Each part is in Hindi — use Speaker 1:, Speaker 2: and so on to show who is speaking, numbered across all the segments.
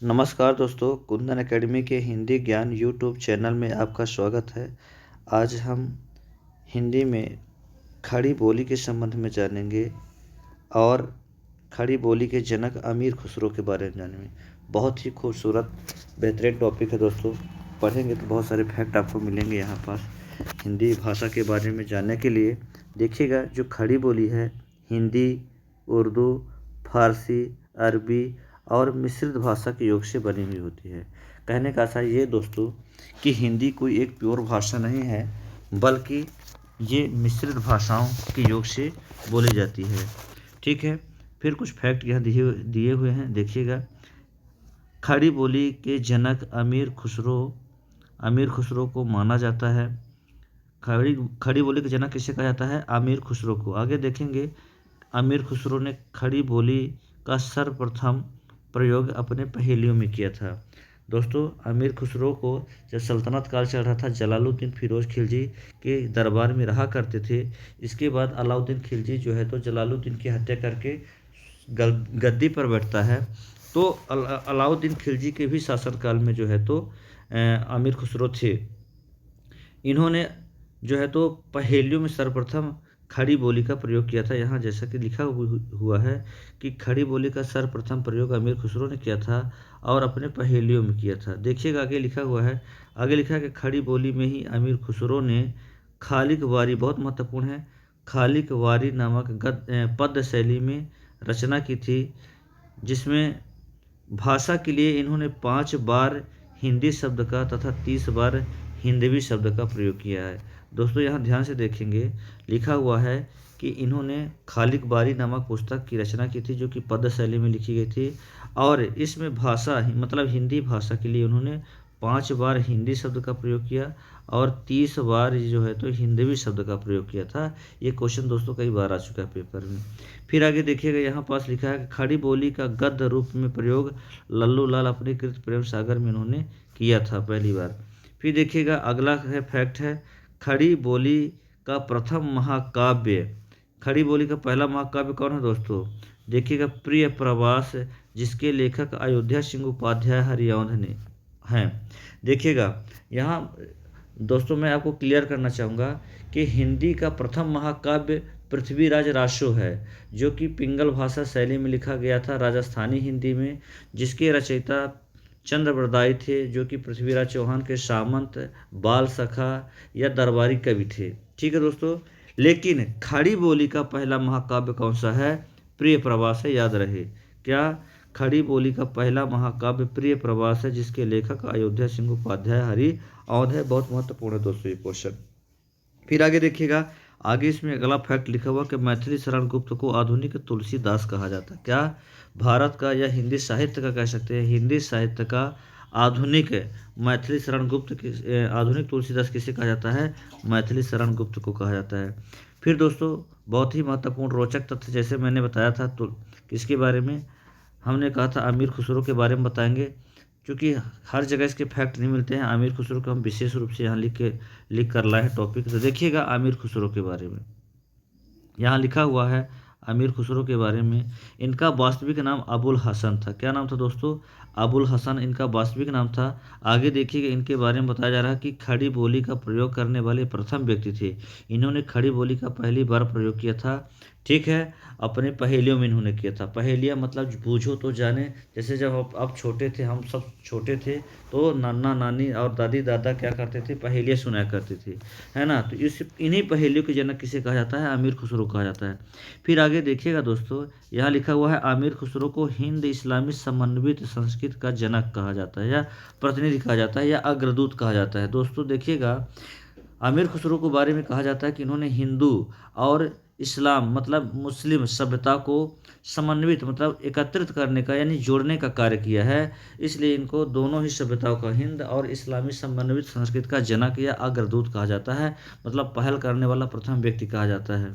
Speaker 1: नमस्कार दोस्तों, कुंदन एकेडमी के हिंदी ज्ञान यूट्यूब चैनल में आपका स्वागत है। आज हम हिंदी में खड़ी बोली के संबंध में जानेंगे और खड़ी बोली के जनक अमीर खुसरो के बारे में जानेंगे। बहुत ही खूबसूरत बेहतरीन टॉपिक है दोस्तों। पढ़ेंगे तो बहुत सारे फैक्ट आपको मिलेंगे यहाँ पास हिंदी भाषा के बारे में जानने के लिए। देखिएगा, जो खड़ी बोली है हिंदी, उर्दू, फारसी, अरबी और मिश्रित भाषा के योग से बनी हुई होती है। कहने का आशा ये दोस्तों कि हिंदी कोई एक प्योर भाषा नहीं है, बल्कि ये मिश्रित भाषाओं के योग से बोली जाती है। ठीक है, फिर कुछ फैक्ट यहाँ दिए हुए हैं, देखिएगा। खड़ी बोली के जनक अमीर खुसरो को माना जाता है। खड़ी बोली के जनक किसे कहा जाता है? अमीर खुसरो को। आगे देखेंगे, अमीर खुसरो ने खड़ी बोली का सर्वप्रथम प्रयोग अपने पहेलियों में किया था। दोस्तों, अमीर खुसरो को जब सल्तनत काल चल रहा था, जलालुद्दीन फिरोज खिलजी के दरबार में रहा करते थे। इसके बाद अलाउद्दीन खिलजी जो है तो जलालुद्दीन की हत्या करके गद्दी पर बैठता है। तो अलाउद्दीन खिलजी के भी शासनकाल में जो है तो अमीर खुसरो थे। इन्होंने जो है तो पहेलियों में सर्वप्रथम खड़ी बोली का प्रयोग किया था। यहाँ जैसा कि लिखा हुआ है कि खड़ी बोली का सर्वप्रथम प्रयोग अमीर खुसरो ने किया था और अपने पहेलियों में किया था। देखिएगा, आगे लिखा हुआ है, आगे लिखा है कि खड़ी बोली में ही अमीर खुसरो ने खालिक वारी, बहुत महत्वपूर्ण है, खालिक वारी नामक पद्य शैली में रचना की थी, जिसमें भाषा के लिए इन्होंने 5 बार हिंदी शब्द का तथा 30 बार हिंदवी शब्द का प्रयोग किया है। दोस्तों, यहाँ ध्यान से देखेंगे, लिखा हुआ है कि इन्होंने खालिक बारी नामक पुस्तक की रचना की थी, जो कि पद्य शैली में लिखी गई थी, और इसमें भाषा मतलब हिंदी भाषा के लिए उन्होंने 5 बार हिंदी शब्द का प्रयोग किया और 30 बार जो है तो हिंदवी शब्द का प्रयोग किया था। ये क्वेश्चन दोस्तों कई बार आ चुका है पेपर में। फिर आगे देखिएगा, यहाँ पास लिखा है कि खड़ी बोली का गद्य रूप में प्रयोग लल्लू लाल अपने कृत प्रेम सागर में इन्होंने किया था पहली बार। फिर देखिएगा, अगला है फैक्ट है, खड़ी बोली का प्रथम महाकाव्य, खड़ी बोली का पहला महाकाव्य कौन है दोस्तों? देखिएगा, प्रिय प्रवास, जिसके लेखक अयोध्या सिंह उपाध्याय हरिऔंध ने हैं। देखिएगा, यहाँ दोस्तों मैं आपको क्लियर करना चाहूँगा कि हिंदी का प्रथम महाकाव्य पृथ्वीराज रासो है, जो कि पिंगल भाषा शैली में लिखा गया था, राजस्थानी हिंदी में, जिसके रचयिता चंद्रबरदाई थे, जो कि पृथ्वीराज चौहान के सामंत, बाल सखा या दरबारी कवि थे। ठीक है दोस्तों, लेकिन खड़ी बोली का पहला महाकाव्य कौन सा है? प्रिय प्रवास है, याद रहे। क्या? खड़ी बोली का पहला महाकाव्य प्रिय प्रवास है, जिसके लेखक अयोध्या सिंह उपाध्याय हरिऔंध है। बहुत महत्वपूर्ण है दोस्तों ये क्वेश्चन। फिर आगे देखिएगा, आगे इसमें अगला फैक्ट लिखा हुआ कि मैथिली शरण गुप्त को आधुनिक तुलसीदास कहा जाता है। क्या? भारत का या हिंदी साहित्य का कह सकते हैं, हिंदी साहित्य का आधुनिक मैथिली शरण गुप्त आधुनिक तुलसीदास किसे कहा जाता है? मैथिली शरण गुप्त को कहा जाता है। फिर दोस्तों, बहुत ही महत्वपूर्ण रोचक तथ्य, जैसे मैंने बताया था तो किसके बारे में हमने कहा था, अमीर खुसरो के बारे में बताएंगे, क्योंकि हर जगह इसके फैक्ट नहीं मिलते हैं। आमिर खुसरो को हम विशेष रूप से यहाँ लिख कर लाए हैं टॉपिक। तो देखिएगा आमिर खुसरो के बारे में, यहाँ लिखा हुआ है अमीर खुसरो के बारे में, इनका वास्तविक नाम अबुल हसन था। क्या नाम था दोस्तों? अबुल हसन इनका वास्तविक नाम था। आगे देखिएगा, इनके बारे में बताया जा रहा है कि खड़ी बोली का प्रयोग करने वाले प्रथम व्यक्ति थे। इन्होंने खड़ी बोली का पहली बार प्रयोग किया था, ठीक है, अपने पहेलियों में इन्होंने किया था। पहेलियाँ मतलब बूझो तो जाने, जैसे जब आप छोटे थे, हम सब छोटे थे, तो नाना नानी और दादी दादा क्या करते थे? पहेलियाँ सुनाया करते थे, है ना। तो इन्हीं पहेलियों के जनक किसे कहा जाता है? अमीर खुसरो कहा जाता है। फिर आगे देखिएगा दोस्तों, यहाँ लिखा हुआ है आमिर खुसरो को हिंद इस्लामी समन्वित संस्कृत का जनक कहा जाता है, या प्रतिनिधि कहा जाता है, या अग्रदूत कहा जाता है। दोस्तों देखिएगा, आमिर खुसरो के बारे में कहा जाता है कि इन्होंने हिंदू और इस्लाम मतलब मुस्लिम सभ्यता को समन्वित मतलब एकत्रित करने का यानी जोड़ने का कार्य किया है। इसलिए इनको दोनों ही सभ्यताओं का, हिंद और इस्लामी समन्वित संस्कृत का जनक या अग्रदूत कहा जाता है, मतलब पहल करने वाला प्रथम व्यक्ति कहा जाता है।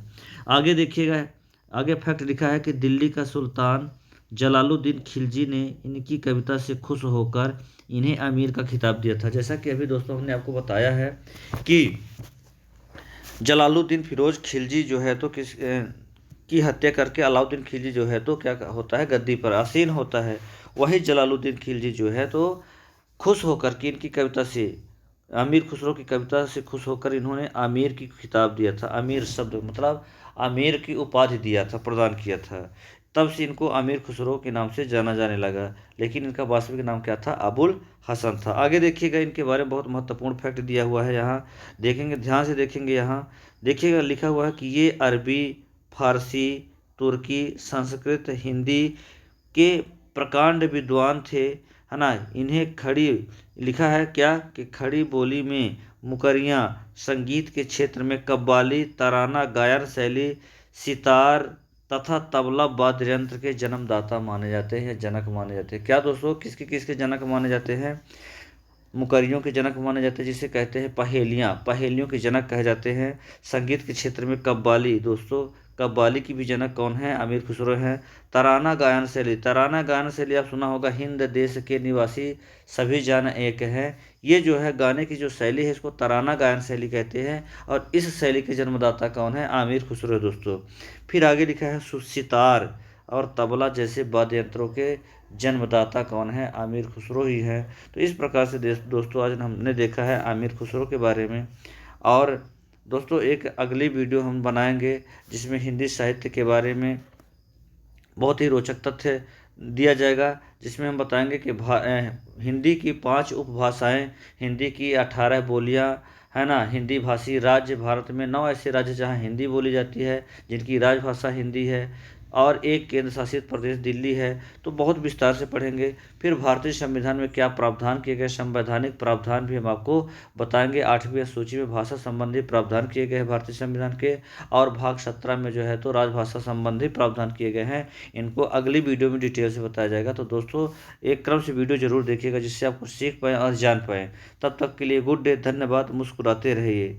Speaker 1: आगे देखिएगा, आगे फैक्ट लिखा है कि दिल्ली का सुल्तान जलालुद्दीन खिलजी ने इनकी कविता से खुश होकर इन्हें अमीर का खिताब दिया था। जैसा कि अभी दोस्तों हमने आपको बताया है कि जलालुद्दीन फिरोज खिलजी जो है तो की हत्या करके अलाउद्दीन खिलजी जो है तो क्या होता है? गद्दी पर आसीन होता है। वही जलालुद्दीन खिलजी जो है तो खुश होकर कि इनकी कविता से, अमीर खुसरो की कविता से खुश होकर इन्होंने आमिर की खिताब दिया था। आमिर शब्द मतलब आमिर की उपाधि दिया था, प्रदान किया था। तब से इनको आमिर खुसरो के नाम से जाना जाने लगा, लेकिन इनका वास्तविक नाम क्या था? अबुल हसन था। आगे देखिएगा, इनके बारे में बहुत महत्वपूर्ण फैक्ट दिया हुआ है, यहाँ देखेंगे, ध्यान से देखेंगे। यहाँ देखिएगा लिखा हुआ है कि ये अरबी, फारसी, तुर्की, संस्कृत, हिंदी के प्रकांड विद्वान थे, है ना। इन्हें खड़ी लिखा है क्या कि खड़ी बोली में मुकरियाँ, संगीत के क्षेत्र में कव्वाली, तराना गायन शैली, सितार तथा तबला वाद्य यंत्र के जन्मदाता माने जाते हैं, जनक माने जाते हैं। क्या दोस्तों, किसके किसके जनक माने जाते हैं? मुकरियों के जनक माने जाते हैं, जिसे कहते हैं पहेलियाँ, पहेलियों के जनक कहे जाते हैं। संगीत के क्षेत्र में कव्वाली, दोस्तों कव्वाली की भी जनक कौन है? अमीर खुसरो हैं। तराना गायन शैली, तराना गायन शैली आप सुना होगा, हिंद देश के निवासी सभी जान एक हैं। ये जो है गाने की जो शैली है इसको तराना गायन शैली कहते हैं, और इस शैली के जन्मदाता कौन है? आमिर खुसरो है दोस्तों। फिर आगे लिखा है सितार और तबला जैसे वाद्य यंत्रों के जन्मदाता कौन है? आमिर खुसरो ही है। तो इस प्रकार से दोस्तों आज हमने देखा है आमिर खुसरो के बारे में। और दोस्तों एक अगली वीडियो हम बनाएंगे जिसमें हिंदी साहित्य के बारे में बहुत ही रोचक तथ्य दिया जाएगा, जिसमें हम बताएंगे कि हिंदी की 5 उपभाषाएं, हिंदी की 18 बोलियां, है ना। हिंदी भाषी राज्य भारत में 9 ऐसे राज्य जहां हिंदी बोली जाती है, जिनकी राजभाषा हिंदी है, और एक केंद्र शासित प्रदेश दिल्ली है। तो बहुत विस्तार से पढ़ेंगे। फिर भारतीय संविधान में क्या प्रावधान किए गए, संवैधानिक प्रावधान भी हम आपको बताएंगे। 8वीं सूची में भाषा संबंधी प्रावधान किए गए हैं भारतीय संविधान के, और भाग 17 में जो है तो राजभाषा संबंधी प्रावधान किए गए हैं। इनको अगली वीडियो में डिटेल से बताया जाएगा। तो दोस्तों एक क्रम से वीडियो जरूर देखिएगा, जिससे आपको सीख पाएँ और जान पाएँ। तब तक के लिए गुड डे, धन्यवाद, मुस्कुराते रहिए।